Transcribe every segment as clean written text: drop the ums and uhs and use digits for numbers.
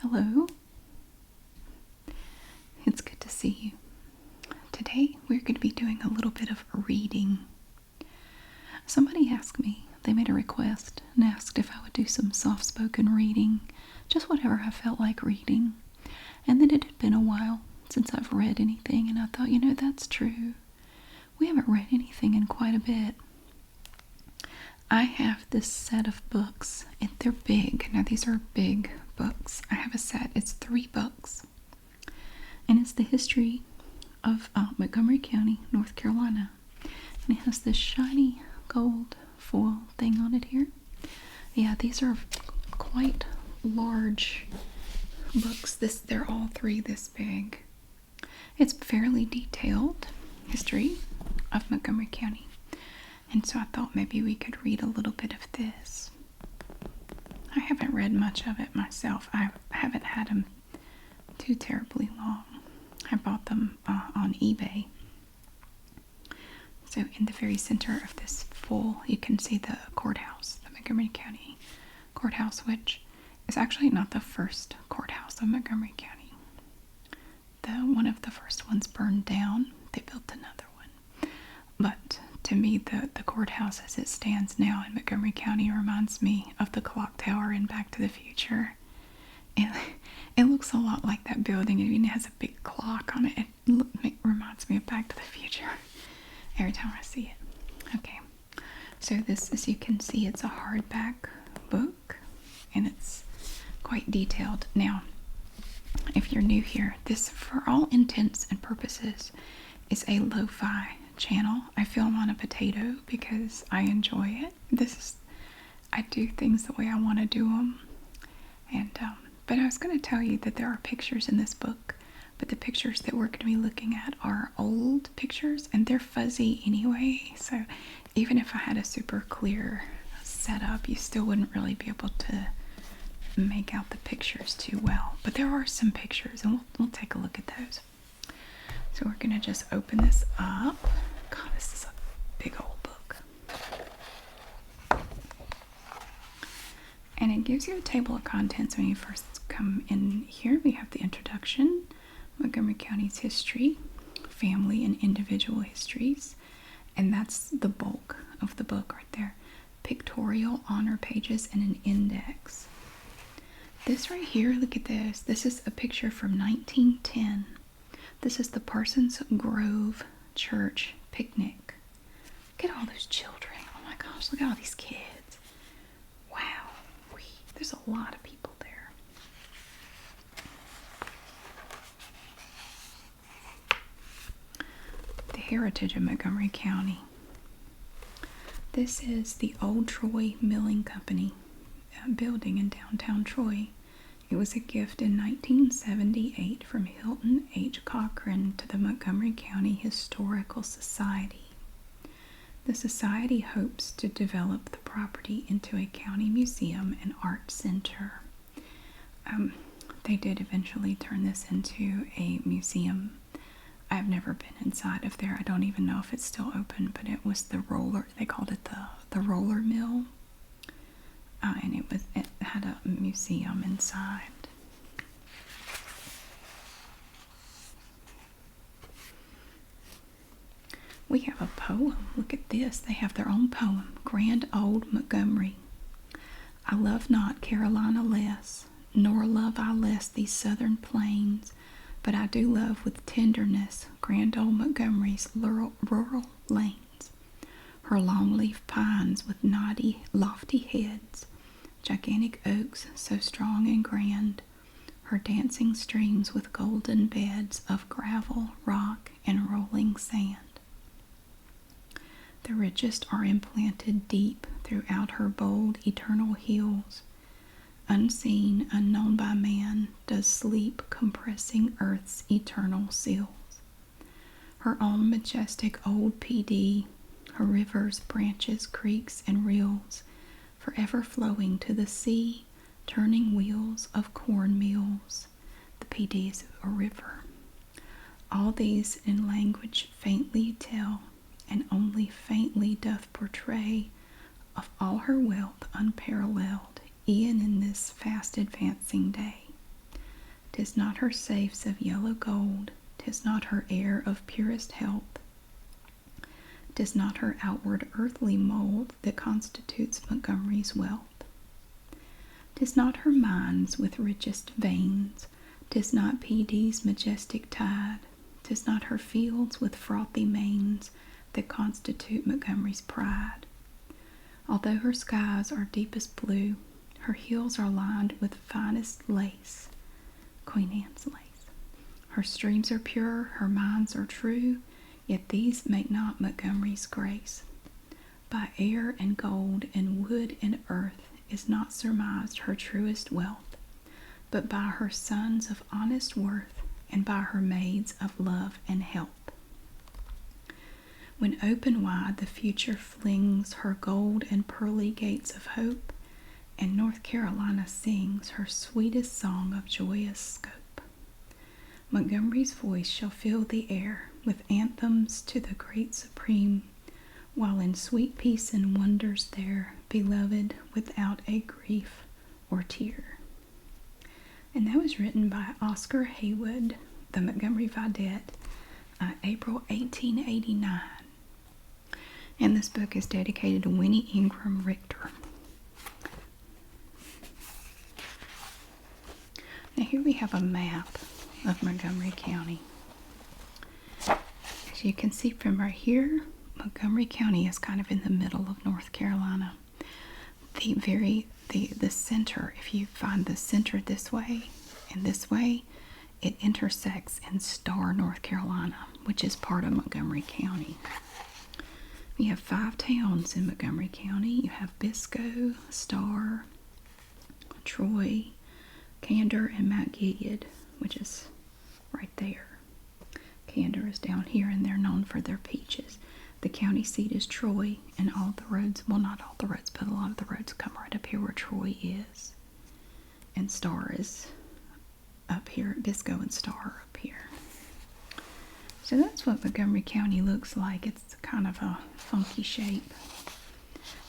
Hello. It's good to see you. Today we're going to be doing a little bit of reading. Somebody asked me, they made a request and asked if I would do some soft-spoken reading, just whatever I felt like reading. And then it had been a while since I've read anything, and I thought, that's true. We haven't read anything in quite a bit. I have this set of books, and they're big. Now, these are big books. I have a set. It's 3 books. And it's the history of Montgomery County, North Carolina. And it has this shiny gold foil thing on it here. Yeah, these are quite large books. They're all 3 this big. It's fairly detailed history of Montgomery County. And so I thought maybe we could read a little bit of this. I haven't read much of it myself. I haven't had them too terribly long. I bought them on eBay. So in the very center of this full, you can see the courthouse, the Montgomery County courthouse, which is actually not the first courthouse of Montgomery County. One of the first ones burned down. They built another one. But to me, the courthouse as it stands now in Montgomery County reminds me of the clock tower in Back to the Future. It looks a lot like that building. It has a big clock on it. It reminds me of Back to the Future every time I see it. Okay, so this, as you can see, it's a hardback book, and it's quite detailed. Now, if you're new here, this, for all intents and purposes, is a lo-fi channel. I film on a potato because I enjoy it. I do things the way I want to do them. And but I was going to tell you that there are pictures in this book, but the pictures that we're going to be looking at are old pictures, and they're fuzzy anyway. So even if I had a super clear setup, you still wouldn't really be able to make out the pictures too well. But there are some pictures, and we'll take a look at those. So we're going to just open this up. God, this is a big old book. And it gives you a table of contents when you first come in here. We have the introduction, Montgomery County's history, family and individual histories. And that's the bulk of the book right there. Pictorial honor pages and an index. This right here, look at this. This is a picture from 1910. This is the Parsons Grove Church picnic. Look at all those children. Oh my gosh, look at all these kids. Wow. There's a lot of people there. The heritage of Montgomery County. This is the old Troy Milling Company building in downtown Troy. It was a gift in 1978 from Hilton H. Cochran to the Montgomery County Historical Society. The society hopes to develop the property into a county museum and art center. They did eventually turn this into a museum. I've never been inside of there. I don't even know if it's still open, but it was the roller, they called it the roller mill. And it had a museum inside. We have a poem. Look at this. They have their own poem. Grand Old Montgomery. I love not Carolina less, nor love I less these southern plains, but I do love with tenderness grand old Montgomery's rural lanes. Her long-leaf pines with knotty, lofty heads, gigantic oaks so strong and grand, her dancing streams with golden beds of gravel, rock, and rolling sand. The richest are implanted deep throughout her bold, eternal hills. Unseen, unknown by man, does sleep compressing earth's eternal seals. Her own majestic old PD, her rivers, branches, creeks, and rills, forever flowing to the sea, turning wheels of corn mills. The PD is a river. All these in language faintly tell, and only faintly doth portray, of all her wealth unparalleled, e'en in this fast advancing day. 'Tis not her safes of yellow gold, 'tis not her air of purest health, 'tis not her outward earthly mold that constitutes Montgomery's wealth. 'Tis not her mines with richest veins, 'tis not P.D.'s majestic tide, 'tis not her fields with frothy mains that constitute Montgomery's pride. Although her skies are deepest blue, her hills are lined with finest lace, Queen Anne's lace. Her streams are pure, her mines are true, yet these make not Montgomery's grace. By air and gold and wood and earth is not surmised her truest wealth, but by her sons of honest worth and by her maids of love and health. When open wide the future flings her gold and pearly gates of hope, and North Carolina sings her sweetest song of joyous scope, Montgomery's voice shall fill the air with anthems to the great supreme, while in sweet peace and wonders there, beloved without a grief or tear. And that was written by Oscar Haywood, the Montgomery Vidette, April 1889. And this book is dedicated to Winnie Ingram Richter. Now here we have a map of Montgomery County. As you can see from right here, Montgomery County is kind of in the middle of North Carolina. The center, if you find the center this way and this way, it intersects in Starr, North Carolina, which is part of Montgomery County. We have 5 towns in Montgomery County. You have Biscoe, Starr, Troy, Candor, and Mount Gilead, which is right there. Candor is down here, and they're known for their peaches. The county seat is Troy, and all the roads, well, not all the roads, but a lot of the roads come right up here where Troy is. And Starr is up here. Biscoe and Starr are up here. So that's what Montgomery County looks like. It's kind of a funky shape.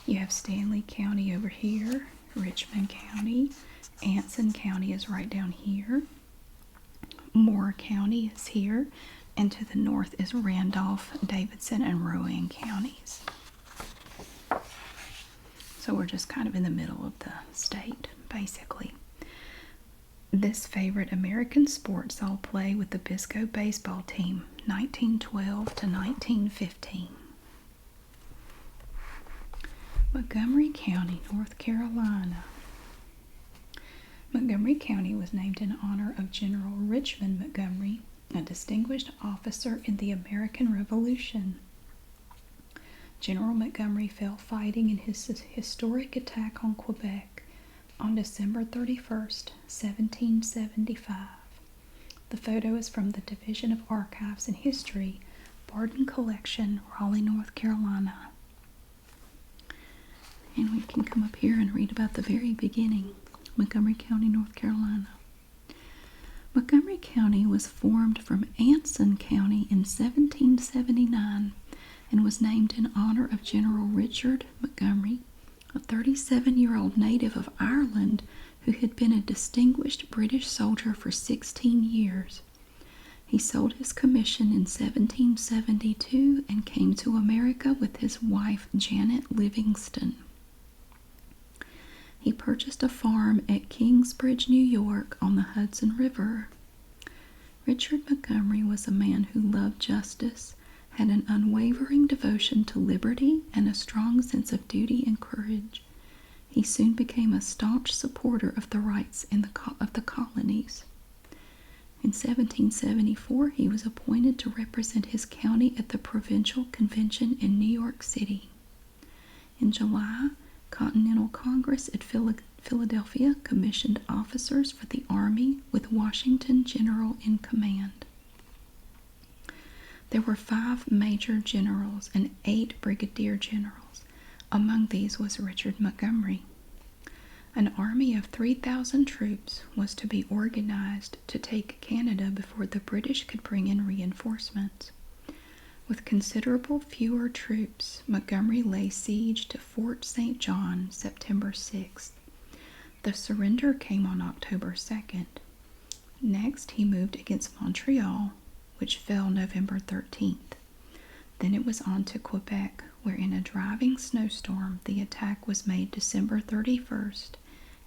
You have Stanley County over here, Richmond County, Anson County is right down here, Moore County is here, and to the north is Randolph, Davidson, and Rowan counties. So we're just kind of in the middle of the state, basically. This favorite American sport saw play with the Biscoe baseball team, 1912 to 1915. Montgomery County, North Carolina. Montgomery County was named in honor of General Richmond Montgomery, a distinguished officer in the American Revolution. General Montgomery fell fighting in his historic attack on Quebec on December 31st, 1775. The photo is from the Division of Archives and History, Barton Collection, Raleigh, North Carolina. And we can come up here and read about the very beginning. Montgomery County, North Carolina. Montgomery County was formed from Anson County in 1779 and was named in honor of General Richard Montgomery, a 37-year-old native of Ireland who had been a distinguished British soldier for 16 years. He sold his commission in 1772 and came to America with his wife Janet Livingston. He purchased a farm at Kingsbridge, New York, on the Hudson River. Richard Montgomery was a man who loved justice, had an unwavering devotion to liberty, and a strong sense of duty and courage. He soon became a staunch supporter of the rights of the colonies. In 1774, he was appointed to represent his county at the Provincial Convention in New York City. In July, Continental Congress at Philadelphia commissioned officers for the Army with Washington General in command. There were 5 major generals and 8 brigadier generals. Among these was Richard Montgomery. An army of 3,000 troops was to be organized to take Canada before the British could bring in reinforcements. With considerable fewer troops, Montgomery laid siege to Fort St. John September 6th. The surrender came on October 2nd. Next, he moved against Montreal, which fell November 13th. Then it was on to Quebec, where in a driving snowstorm the attack was made December 31st,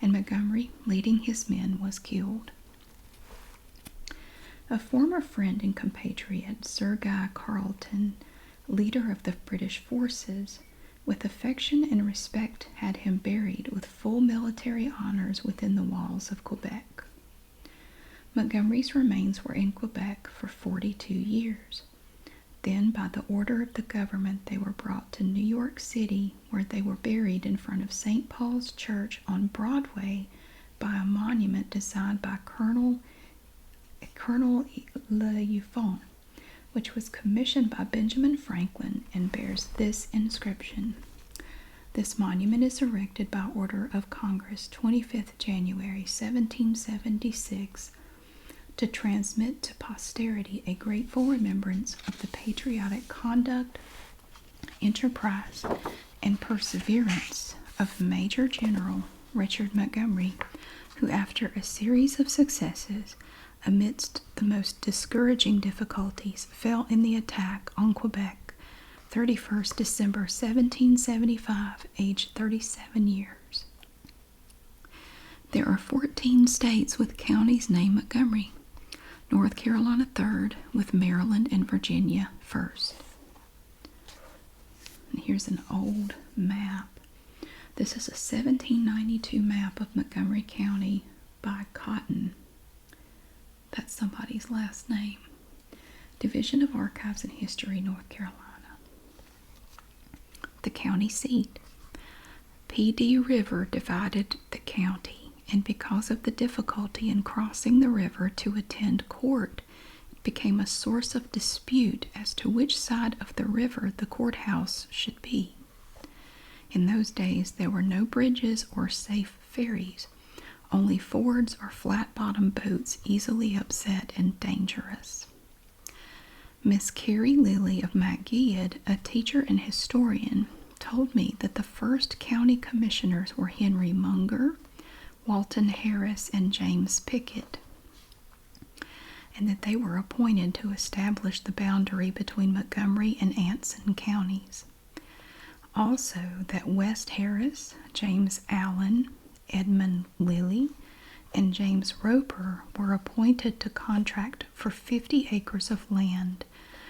and Montgomery, leading his men, was killed. A former friend and compatriot, Sir Guy Carleton, leader of the British forces, with affection and respect had him buried with full military honors within the walls of Quebec. Montgomery's remains were in Quebec for 42 years. Then, by the order of the government, they were brought to New York City, where they were buried in front of St. Paul's Church on Broadway by a monument designed by Colonel L'Enfant, which was commissioned by Benjamin Franklin and bears this inscription. This monument is erected by order of Congress 25th January 1776 to transmit to posterity a grateful remembrance of the patriotic conduct, enterprise, and perseverance of Major General Richard Montgomery, who after a series of successes amidst the most discouraging difficulties fell in the attack on Quebec 31st December 1775, aged 37 years. There are 14 states with counties named Montgomery. North Carolina third, with Maryland and Virginia first. And here's an old map. This is a 1792 map of Montgomery County by Cotton. That's somebody's last name. Division of Archives and History, North Carolina. The county seat. P.D. River divided the county, and because of the difficulty in crossing the river to attend court, it became a source of dispute as to which side of the river the courthouse should be. In those days, there were no bridges or safe ferries, only fords or flat-bottomed boats easily upset and dangerous. Miss Carrie Lilly of McGead, a teacher and historian, told me that the first county commissioners were Henry Munger, Walton Harris, and James Pickett, and that they were appointed to establish the boundary between Montgomery and Anson counties. Also, that West Harris, James Allen, Edmund Lilly, and James Roper were appointed to contract for 50 acres of land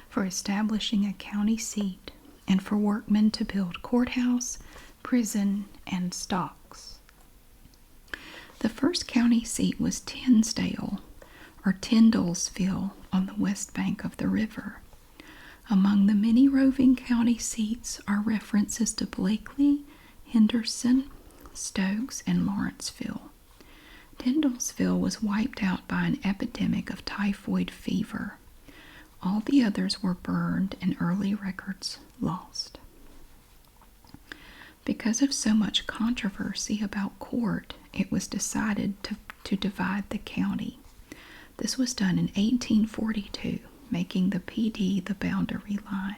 for establishing a county seat and for workmen to build courthouse, prison, and stocks. The first county seat was Tinsdale, or Tyndallsville, on the west bank of the river. Among the many roving county seats are references to Blakely, Henderson, Stokes, and Lawrenceville. Tyndallsville was wiped out by an epidemic of typhoid fever. All the others were burned and early records lost. Because of so much controversy about court, it was decided to divide the county. This was done in 1842, making the PD the boundary line.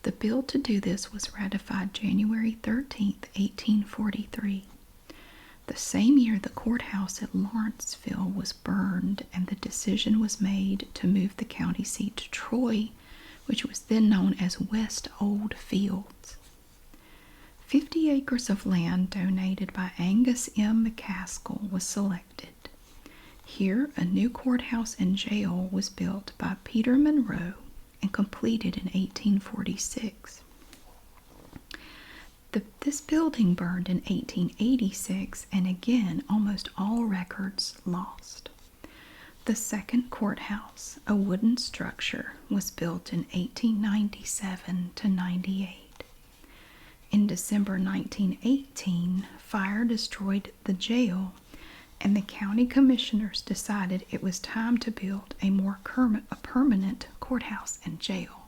The bill to do this was ratified January 13, 1843. The same year, the courthouse at Lawrenceville was burned, and the decision was made to move the county seat to Troy, which was then known as West Old Fields. 50 acres of land donated by Angus M. McCaskill was selected. Here, a new courthouse and jail was built by Peter Monroe and completed in 1846. This building burned in 1886, and again, almost all records lost. The second courthouse, a wooden structure, was built in 1897 to 98. In December 1918, fire destroyed the jail, and the county commissioners decided it was time to build a more permanent courthouse and jail.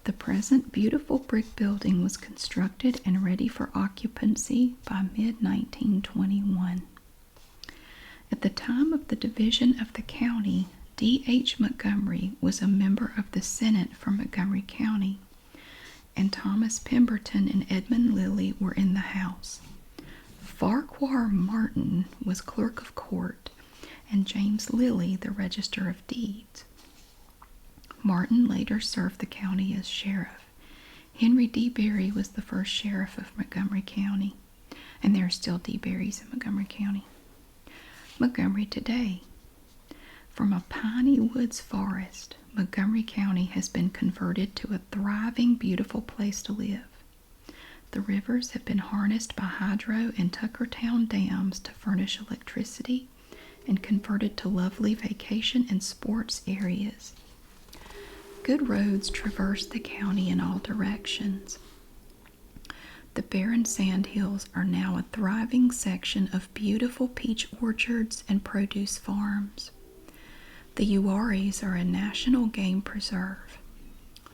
The present beautiful brick building was constructed and ready for occupancy by mid-1921. At the time of the division of the county, D.H. Montgomery was a member of the Senate for Montgomery County, and Thomas Pemberton and Edmund Lilly were in the House. Farquhar Martin was clerk of court, and James Lilly the Register of Deeds. Martin later served the county as sheriff. Henry D. Berry was the first sheriff of Montgomery County, and there are still D. Berrys in Montgomery County. Montgomery today. From a piney woods forest, Montgomery County has been converted to a thriving, beautiful place to live. The rivers have been harnessed by Hydro and Tuckertown dams to furnish electricity and converted to lovely vacation and sports areas. Good roads traverse the county in all directions. The barren sand hills are now a thriving section of beautiful peach orchards and produce farms. The Uaris are a national game preserve.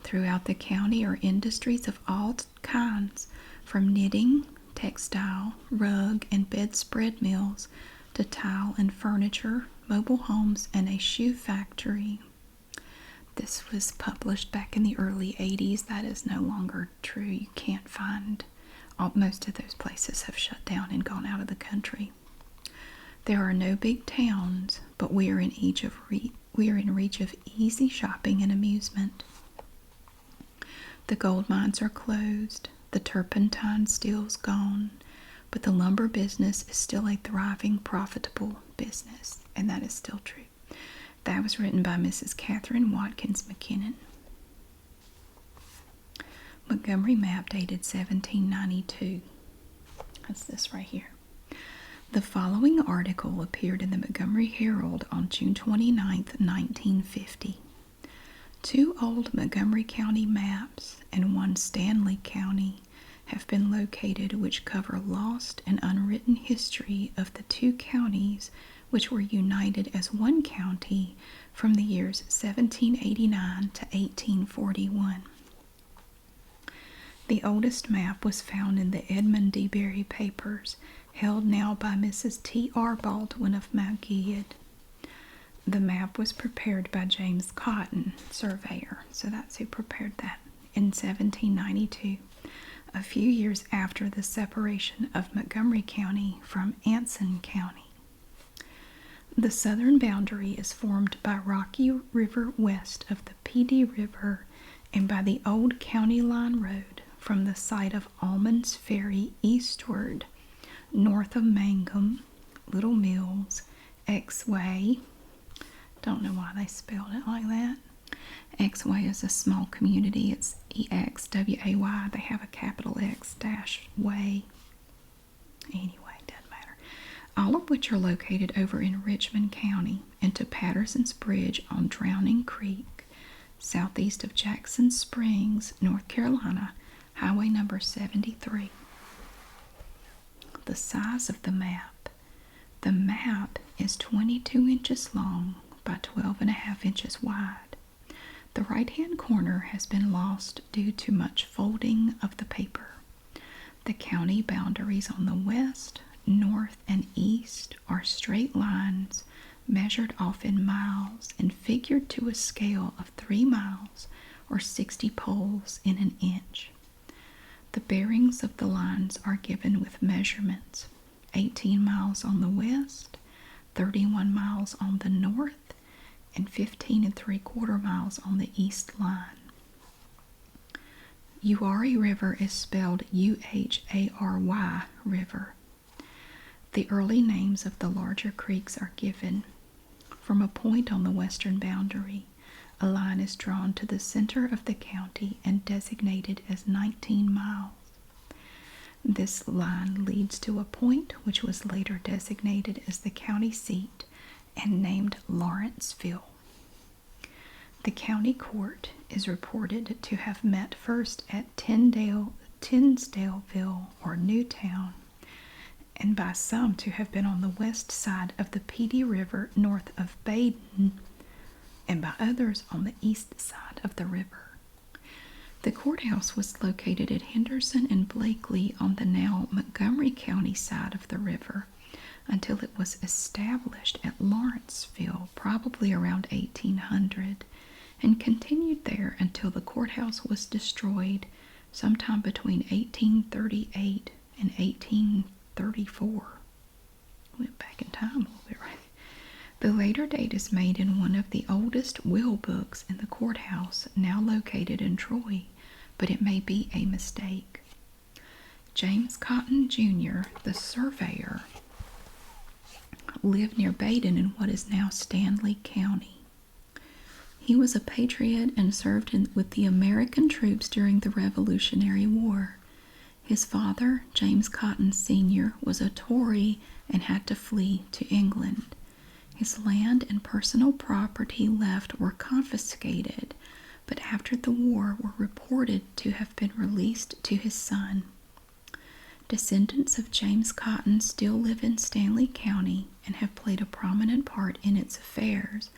Throughout the county are industries of all kinds, from knitting, textile, rug, and bedspread mills to tile and furniture, mobile homes, and a shoe factory. This was published back in the early 80s. That is no longer true. You can't find. Most of those places have shut down and gone out of the country. There are no big towns, but we are in reach of easy shopping and amusement. The gold mines are closed, the turpentine still's gone, but the lumber business is still a thriving, profitable business, and that is still true. That was written by Mrs. Catherine Watkins McKinnon. Montgomery map dated 1792. That's this right here. The following article appeared in the Montgomery Herald on June 29, 1950. 2 old Montgomery County maps and 1 Stanley County have been located which cover lost and unwritten history of the 2 counties which were united as one county from the years 1789 to 1841. The oldest map was found in the Edmund D. Berry papers, held now by Mrs. T.R. Baldwin of Mount Gilead. The map was prepared by James Cotton, surveyor, so that's who prepared that, in 1792, a few years after the separation of Montgomery County from Anson County. The southern boundary is formed by Rocky River west of the Pee River and by the old county line road from the site of Almonds Ferry eastward, north of Mangum, Little Mills, X-Way. Don't know why they spelled it like that. X-Way is a small community. It's E-X-W-A-Y. They have a capital X dash way. Anyway, doesn't matter. All of which are located over in Richmond County and to Patterson's Bridge on Drowning Creek, southeast of Jackson Springs, North Carolina, highway number 73. The size of the map. The map is 22 inches long by 12.5 inches wide. The right-hand corner has been lost due to much folding of the paper. The county boundaries on the west, north, and east are straight lines measured off in miles and figured to a scale of 3 miles or 60 poles in an inch. The bearings of the lines are given with measurements: 18 miles on the west, 31 miles on the north, and 15 3/4 miles on the east line. Uary River is spelled U-H-A-R-Y River. The early names of the larger creeks are given. From a point on the western boundary, a line is drawn to the center of the county and designated as 19 miles. This line leads to a point which was later designated as the county seat and named Lawrenceville. The county court is reported to have met first at Tinsdaleville or Newtown, and by some to have been on the west side of the Pee River north of Baden, and by others on the east side of the river. The courthouse was located at Henderson and Blakely on the now Montgomery County side of the river until it was established at Lawrenceville probably around 1800 and continued there until the courthouse was destroyed sometime between 1838 and 1834. Went back in time a little bit, right? The later date is made in one of the oldest will books in the courthouse, now located in Troy, but it may be a mistake. James Cotton Jr., the surveyor, lived near Baden in what is now Stanley County. He was a patriot and served with the American troops during the Revolutionary War. His father, James Cotton Sr., was a Tory and had to flee to England. His land and personal property left were confiscated, but after the war were reported to have been released to his son. Descendants of James Cotton still live in Stanley County and have played a prominent part in its affairs,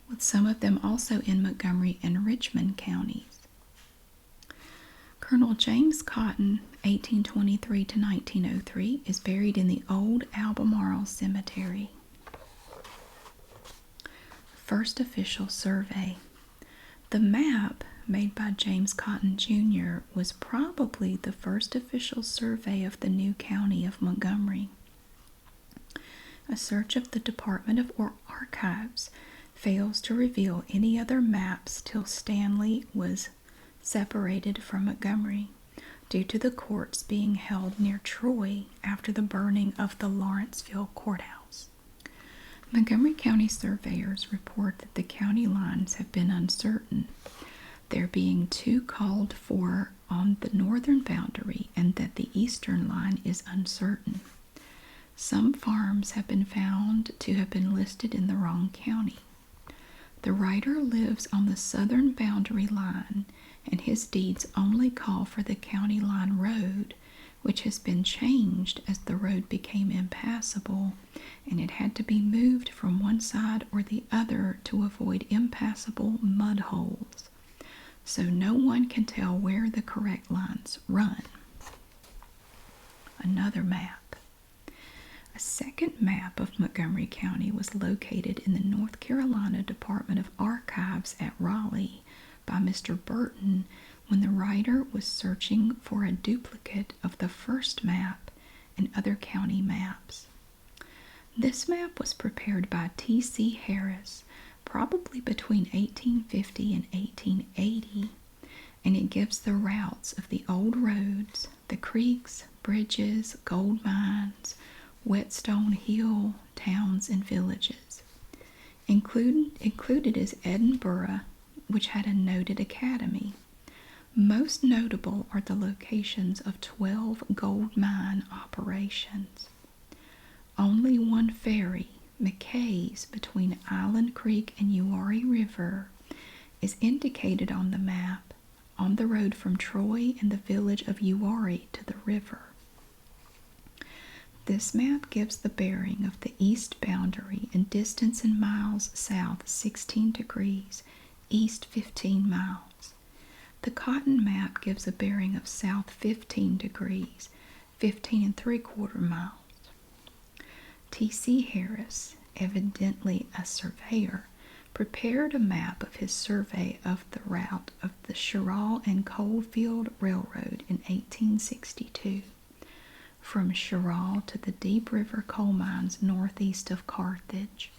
with some of them also in Montgomery and Richmond counties. Colonel James Cotton, 1823 to 1903, is buried in the old Albemarle Cemetery. First official survey. The map made by James Cotton Jr. was probably the first official survey of the new county of Montgomery. A search of the Department of Archives fails to reveal any other maps till Stanley was separated from Montgomery, due to the courts being held near Troy after the burning of the Lawrenceville courthouse. Montgomery County surveyors report that the county lines have been uncertain, there being two called for on the northern boundary and that the eastern line is uncertain. Some farms have been found to have been listed in the wrong county. The writer lives on the southern boundary line, and his deeds only call for the county line road, which has been changed as the road became impassable, and it had to be moved from one side or the other to avoid impassable mud holes. So no one can tell where the correct lines run. Another map. A second map of Montgomery County was located in the North Carolina Department of Archives at Raleigh by Mr. Burton when the writer was searching for a duplicate of the first map and other county maps. This map was prepared by T.C. Harris, probably between 1850 and 1880, and it gives the routes of the old roads, the creeks, bridges, gold mines, Whetstone Hill, towns, and villages. Included is Edinburgh, which had a noted academy. Most notable are the locations of 12 gold mine operations. Only one ferry, McKay's, between Island Creek and Uwharrie River, is indicated on the map on the road from Troy and the village of Uwharrie to the river. This map gives the bearing of the east boundary and distance in miles south 16 degrees, east 15 miles. The Cotton map gives a bearing of south 15 degrees, 15 3/4 miles. T.C. Harris, evidently a surveyor, prepared a map of his survey of the route of the Sherrill and Coalfield Railroad in 1862, from Sherrill to the Deep River coal mines northeast of Carthage.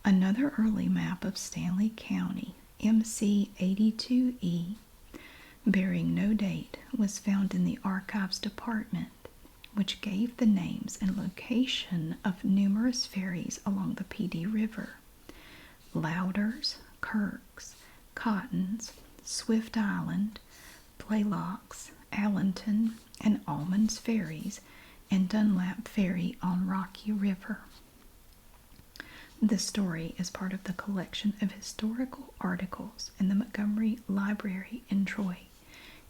Another early map of Stanley County, MC 82E, bearing no date, was found in the Archives Department, which gave the names and location of numerous ferries along the PD River: Louders, Kirk's, Cotton's, Swift Island, Blaylock's, Allenton, and Almonds ferries, and Dunlap Ferry on Rocky River. This story is part of the collection of historical articles in the Montgomery Library in Troy,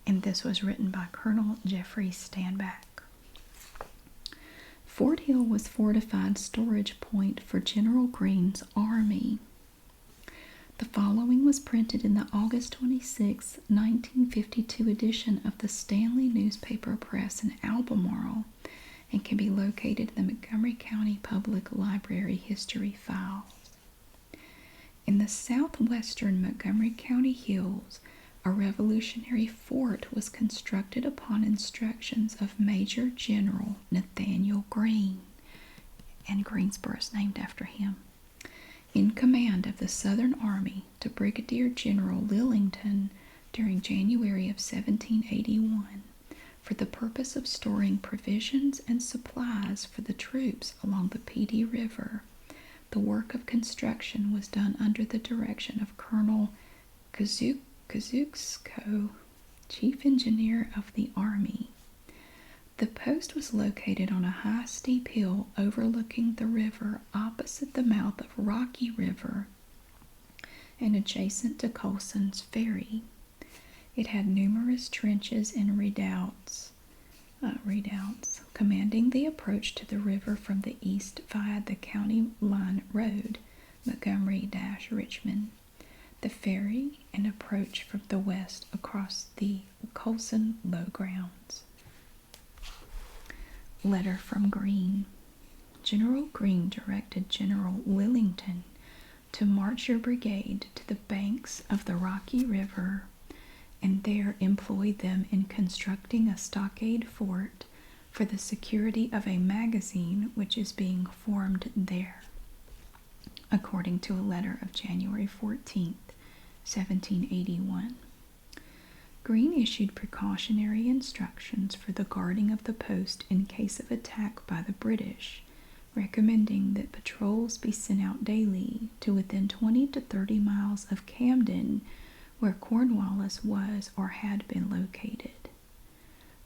and this was written by Colonel Jeffrey Stanback. Fort Hill was fortified storage point for General Greene's army. The following was printed in the August 26, 1952 edition of the Stanley Newspaper Press in Albemarle and can be located in the Montgomery County Public Library history files. In the southwestern Montgomery County hills, a Revolutionary fort was constructed upon instructions of Major General Nathaniel Greene, and Greensboro is named after him. in command of the Southern Army to Brigadier General Lillington during January of 1781 for the purpose of storing provisions and supplies for the troops along the Pedee River. The work of construction was done under the direction of Colonel Kosciuszko, Chief Engineer of the Army. The post was located on a high, steep hill overlooking the river opposite the mouth of Rocky River and adjacent to Colson's Ferry. It had numerous trenches and redoubts commanding the approach to the river from the east via the county line road, Montgomery-Richmond, the ferry, and approach from the west across the Colson Low Grounds. Letter from Greene. General Greene directed General Lillington to march your brigade to the banks of the Rocky River and there employ them in constructing a stockade fort for the security of a magazine which is being formed there, according to a letter of January 14th, 1781. Greene issued precautionary instructions for the guarding of the post in case of attack by the British, recommending that patrols be sent out daily to within 20 to 30 miles of Camden, where Cornwallis was or had been located.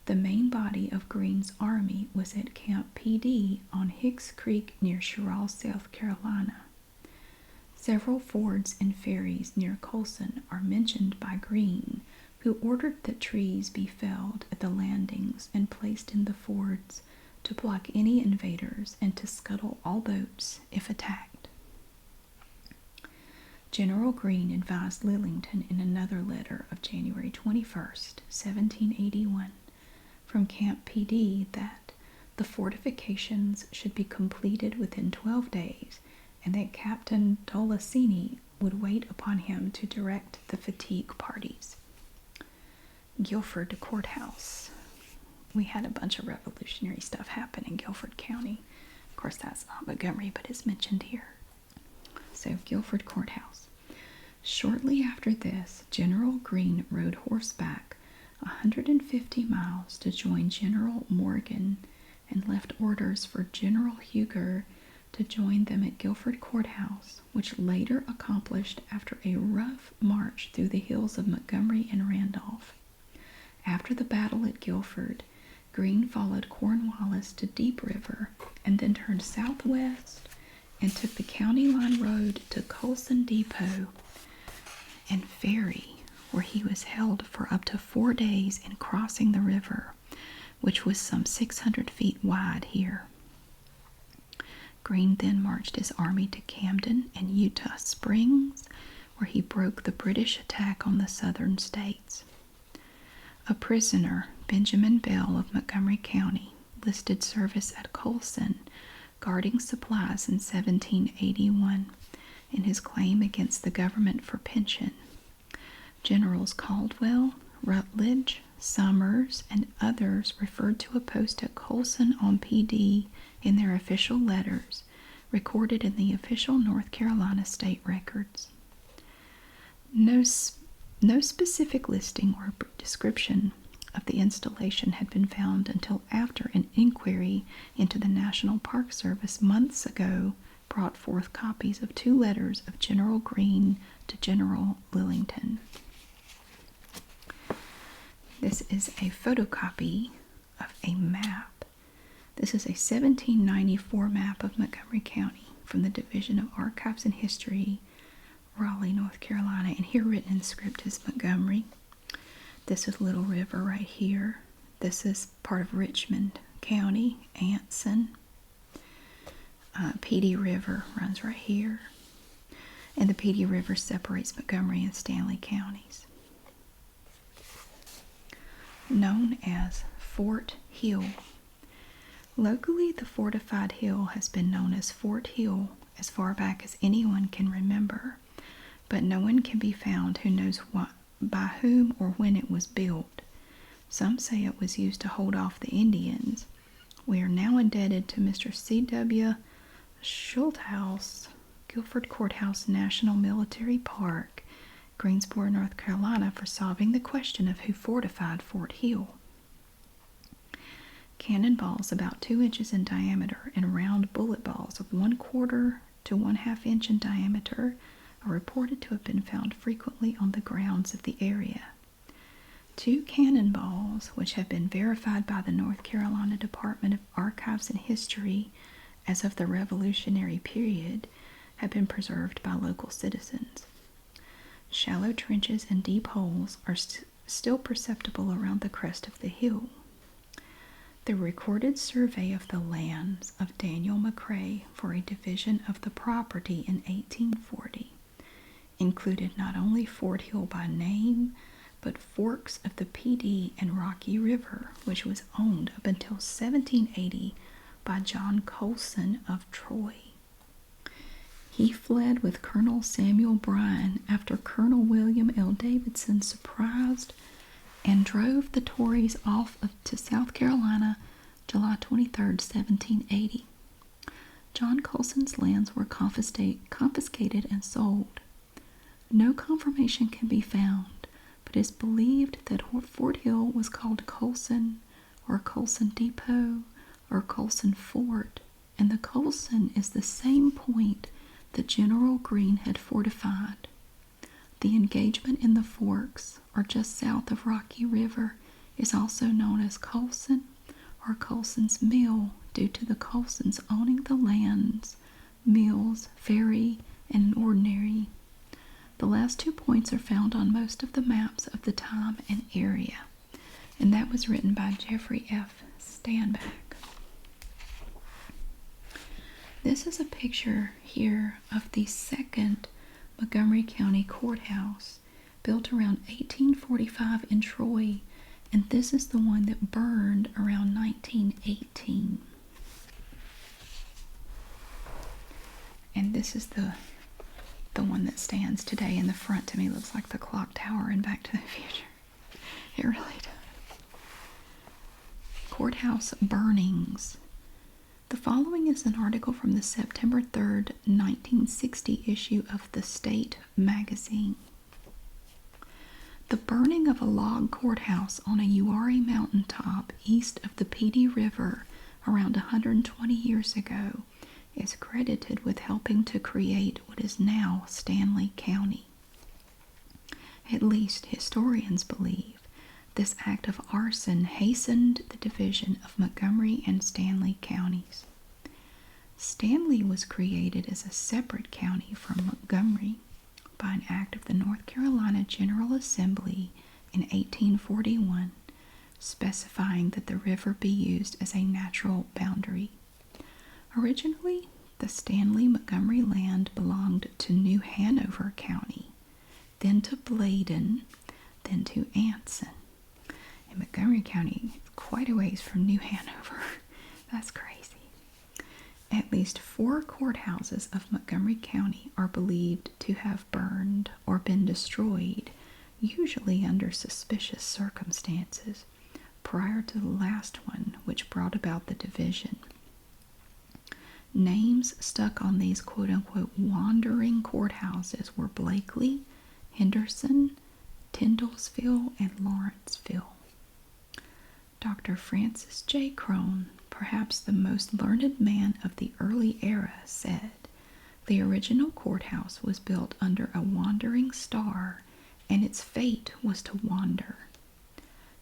The main body of Greene's army was at Camp Pedee on Hicks Creek near Sherrill, South Carolina. Several fords and ferries near Colson are mentioned by Greene, who ordered that trees be felled at the landings and placed in the fords to block any invaders and to scuttle all boats if attacked. General Greene advised Lillington in another letter of January 21st, 1781, from Camp Pedee that the fortifications should be completed within 12 days and that Captain Dolacini would wait upon him to direct the fatigue parties. Guilford Courthouse. We had a bunch of revolutionary stuff happen in Guilford County. Of course, that's not Montgomery, but it's mentioned here. So, Guilford Courthouse. Shortly after this, General Greene rode horseback 150 miles to join General Morgan and left orders for General Huger to join them at Guilford Courthouse, which later accomplished after a rough march through the hills of Montgomery and Randolph. After the battle at Guilford, Greene followed Cornwallis to Deep River and then turned southwest and took the county line road to Colson Depot and Ferry, where he was held for up to 4 days in crossing the river, which was some 600 feet wide here. Greene then marched his army to Camden and Utah Springs, where he broke the British attack on the southern states. A prisoner, Benjamin Bell of Montgomery County, listed service at Colson, guarding supplies in 1781, in his claim against the government for pension. Generals Caldwell, Rutledge, Summers, and others referred to a post at Colson on Pedee in their official letters, recorded in the official North Carolina state records. No specific listing or description of the installation had been found until after an inquiry into the National Park Service months ago brought forth copies of 2 letters of General Greene to General Lillington. This is a photocopy of a map. This is a 1794 map of Montgomery County from the Division of Archives and History, Raleigh, North Carolina, and here written in script is Montgomery. This is Little River right here. This is part of Richmond County, Anson. Pedee River runs right here. And the Pedee River separates Montgomery and Stanley counties. Known as Fort Hill. Locally, the fortified hill has been known as Fort Hill as far back as anyone can remember, but no one can be found who knows what, by whom or when it was built. Some say it was used to hold off the Indians. We are now indebted to Mr. C.W. Schulthouse, Guilford Courthouse National Military Park, Greensboro, North Carolina, for solving the question of who fortified Fort Hill. Cannonballs about 2 inches in diameter and round bullet balls of 1/4 to 1/2 inch in diameter are reported to have been found frequently on the grounds of the area. 2 cannonballs, which have been verified by the North Carolina Department of Archives and History as of the Revolutionary period, have been preserved by local citizens. Shallow trenches and deep holes are still perceptible around the crest of the hill. The recorded survey of the lands of Daniel McCrae for a division of the property in 1840 included not only Fort Hill by name, but forks of the PD and Rocky River, which was owned up until 1780 by John Colson of Troy. He fled with Colonel Samuel Bryan after Colonel William L. Davidson surprised and drove the Tories off to South Carolina July 23, 1780. John Colson's lands were confiscated and sold. No confirmation can be found, but it is believed that Fort Hill was called Colson or Colson Depot or Colson Fort, and the Colson is the same point that General Greene had fortified. The engagement in the forks, or just south of Rocky River, is also known as Colson or Colson's Mill due to the Colsons owning the lands, mills, ferry, and ordinary. The last 2 points are found on most of the maps of the time and area, and that was written by Jeffrey F. Stanback. This is a picture here of the second Montgomery County Courthouse, built around 1845 in Troy, and this is the one that burned around 1918. And this is the one that stands today in the front. To me looks like the clock tower in Back to the Future. It really does. Courthouse burnings. The following is an article from the September 3rd, 1960 issue of The State magazine. The burning of a log courthouse on a Uwharrie mountaintop east of the Petey River around 120 years ago is credited with helping to create what is now Stanly County. At least historians believe this act of arson hastened the division of Montgomery and Stanly counties. Stanly was created as a separate county from Montgomery by an act of the North Carolina General Assembly in 1841, specifying that the river be used as a natural boundary. Originally, the Stanly-Montgomery land belonged to New Hanover County, then to Bladen, then to Anson. And Montgomery County is quite a ways from New Hanover. That's crazy. At least 4 courthouses of Montgomery County are believed to have burned or been destroyed, usually under suspicious circumstances, prior to the last one, which brought about the division. Names stuck on these quote-unquote wandering courthouses were Blakely, Henderson, Tyndallsville, and Lawrenceville. Dr. Francis J. Crone, perhaps the most learned man of the early era, said, "The original courthouse was built under a wandering star, and its fate was to wander."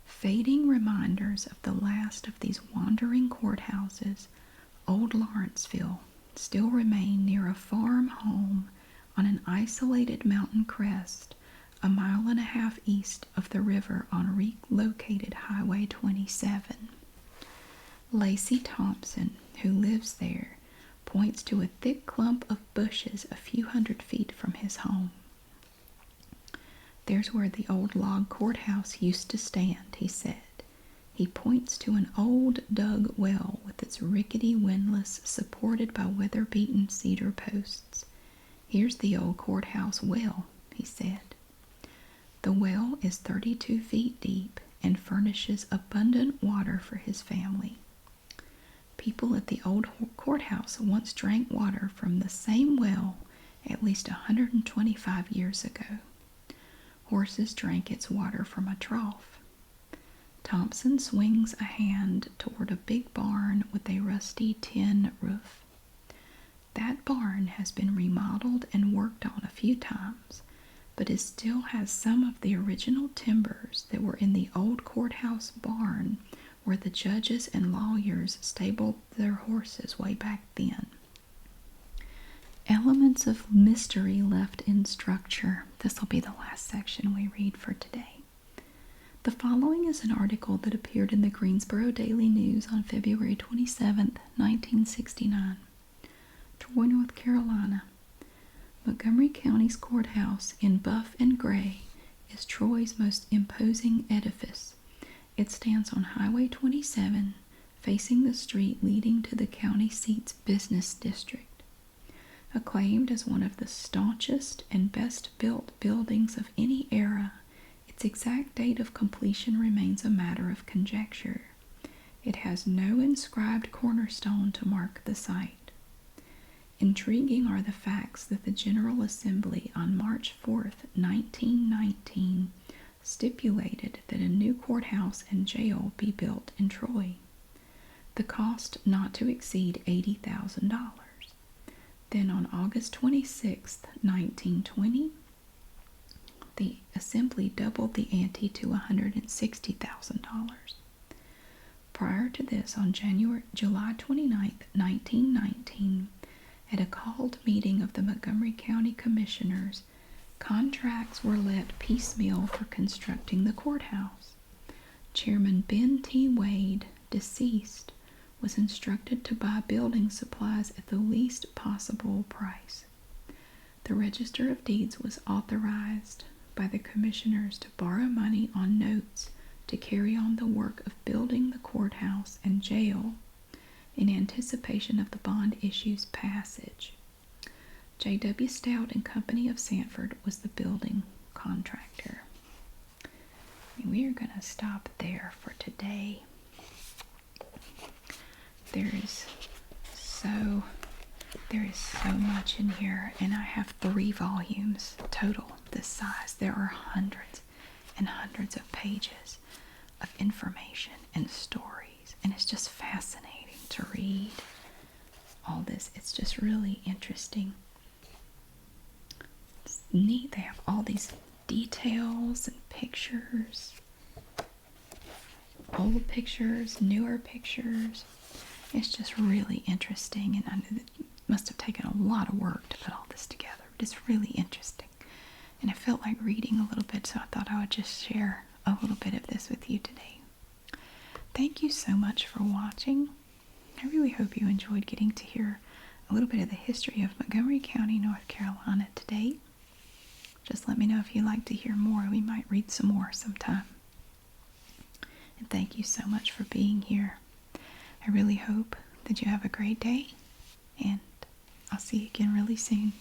Fading reminders of the last of these wandering courthouses, Old Lawrenceville, still remain near a farm home on an isolated mountain crest, a mile and a half east of the river on relocated Highway 27. Lacey Thompson, who lives there, points to a thick clump of bushes a few hundred feet from his home. "There's where the old log courthouse used to stand," he said. He points to an old dug well with its rickety windlass supported by weather-beaten cedar posts. "Here's the old courthouse well," he said. The well is 32 feet deep and furnishes abundant water for his family. People at the old courthouse once drank water from the same well at least 125 years ago. Horses drank its water from a trough. Thompson swings a hand toward a big barn with a rusty tin roof. That barn has been remodeled and worked on a few times, but it still has some of the original timbers that were in the old courthouse barn where the judges and lawyers stabled their horses way back then. Elements of mystery left in structure. This will be the last section we read for today. The following is an article that appeared in the Greensboro Daily News on February 27, 1969. Troy, North Carolina. Montgomery County's courthouse in buff and gray is Troy's most imposing edifice. It stands on Highway 27, facing the street leading to the county seat's business district. Acclaimed as one of the staunchest and best-built buildings of any era, its exact date of completion remains a matter of conjecture. It has no inscribed cornerstone to mark the site. Intriguing are the facts that the General Assembly on March 4, 1919, stipulated that a new courthouse and jail be built in Troy. The cost not to exceed $80,000. Then on August 26, 1920, the Assembly doubled the ante to $160,000. Prior to this, on July 29, 1919, at a called meeting of the Montgomery County Commissioners, contracts were let piecemeal for constructing the courthouse. Chairman Ben T. Wade, deceased, was instructed to buy building supplies at the least possible price. The Register of Deeds was authorized by the commissioners to borrow money on notes to carry on the work of building the courthouse and jail in anticipation of the bond issue's passage. J.W. Stout and Company of Sanford was the building contractor. And we are going to stop there for today. There is so much in here, and I have 3 volumes total this size. There are hundreds and hundreds of pages of information and stories, and it's just fascinating to read all this. It's just really interesting. It's neat. They have all these details and pictures, old pictures, newer pictures. It's just really interesting, and I know that it must have taken a lot of work to put all this together, but it's really interesting. And I felt like reading a little bit, so I thought I would just share a little bit of this with you today. Thank you so much for watching. I really hope you enjoyed getting to hear a little bit of the history of Montgomery County, North Carolina today. Just let me know if you'd like to hear more. We might read some more sometime. And thank you so much for being here. I really hope that you have a great day, and I'll see you again really soon.